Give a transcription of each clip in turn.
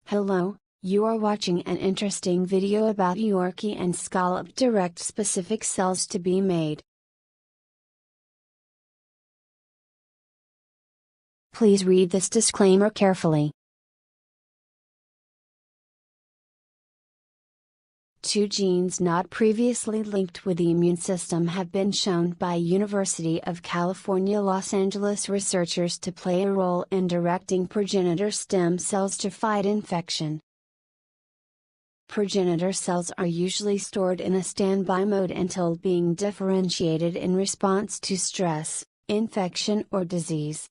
Hello, you are watching an interesting video about Yorkie and Scalloped direct specific cells to be made. Please read this disclaimer carefully. Two genes not previously linked with the immune system have been shown by University of California Los Angeles researchers to play a role in directing progenitor stem cells to fight infection. Progenitor cells are usually stored in a standby mode until being differentiated in response to stress, infection or disease.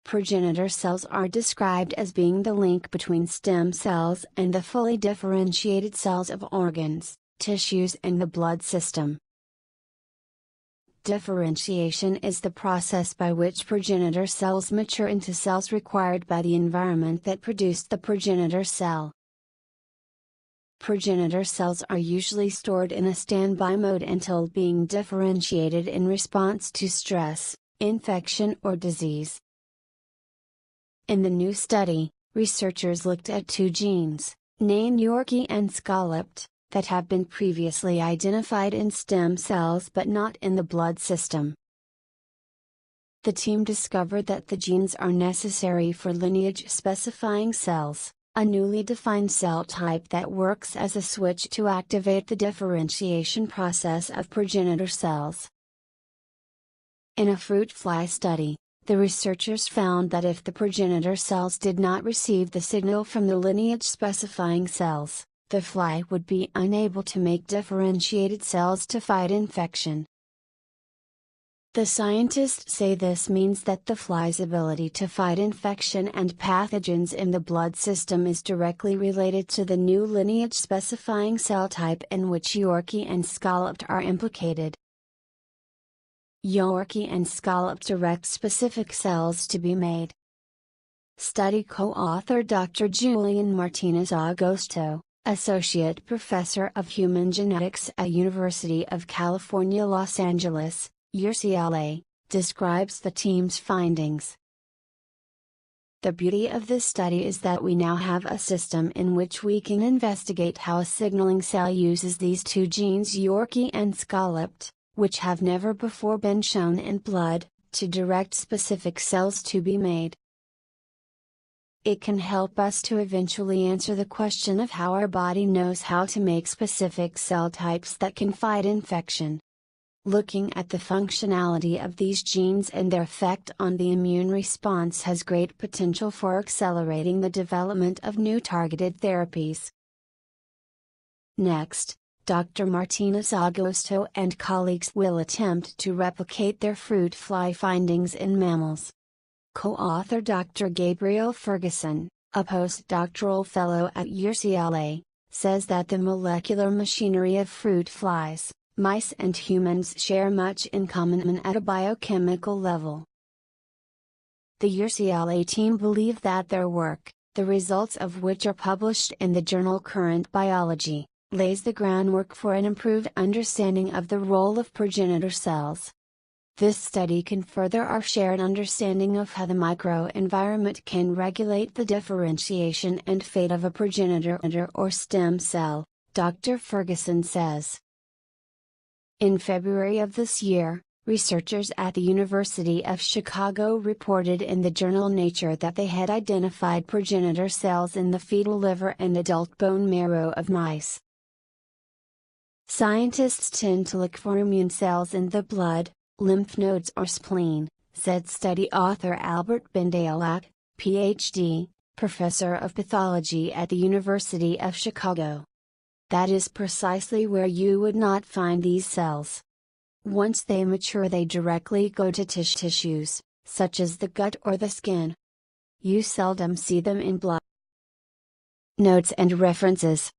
Progenitor cells are described as being the link between stem cells and the fully differentiated cells of organs, tissues and the blood system. Differentiation is the process by which progenitor cells mature into cells required by the environment that produced the progenitor cell. Progenitor cells are usually stored in a standby mode until being differentiated in response to stress, infection or disease. In the new study, researchers looked at two genes, named Yorkie and Scalloped, that have been previously identified in stem cells but not in the blood system. The team discovered that the genes are necessary for lineage-specifying cells, a newly defined cell type that works as a switch to activate the differentiation process of progenitor cells. In a fruit fly study, the researchers found that if the progenitor cells did not receive the signal from the lineage-specifying cells, the fly would be unable to make differentiated cells to fight infection. The scientists say this means that the fly's ability to fight infection and pathogens in the blood system is directly related to the new lineage-specifying cell type in which Yorkie and Scalloped are implicated. Yorkie and Scalloped direct specific cells to be made. Study co-author Dr. Julian Martinez-Agosto, Associate Professor of Human Genetics at University of California Los Angeles, UCLA, describes the team's findings. The beauty of this study is that we now have a system in which we can investigate how a signaling cell uses these two genes Yorkie and Scalloped, which have never before been shown in blood, to direct specific cells to be made. It can help us to eventually answer the question of how our body knows how to make specific cell types that can fight infection. Looking at the functionality of these genes and their effect on the immune response has great potential for accelerating the development of new targeted therapies. Next, Dr. Martinez-Agosto and colleagues will attempt to replicate their fruit fly findings in mammals. Co-author Dr. Gabriel Ferguson, a postdoctoral fellow at UCLA, says that the molecular machinery of fruit flies, mice and humans share much in common at a biochemical level. The UCLA team believe that their work, the results of which are published in the journal Current Biology, lays the groundwork for an improved understanding of the role of progenitor cells. This study can further our shared understanding of how the microenvironment can regulate the differentiation and fate of a progenitor or stem cell, Dr. Ferguson says. In February of this year, researchers at the University of Chicago reported in the journal Nature that they had identified progenitor cells in the fetal liver and adult bone marrow of mice. Scientists tend to look for immune cells in the blood, lymph nodes or spleen, said study author Albert Bendailak, Ph.D., professor of pathology at the University of Chicago. That is precisely where you would not find these cells. Once they mature, they directly go to tissues, such as the gut or the skin. You seldom see them in blood. Notes and references.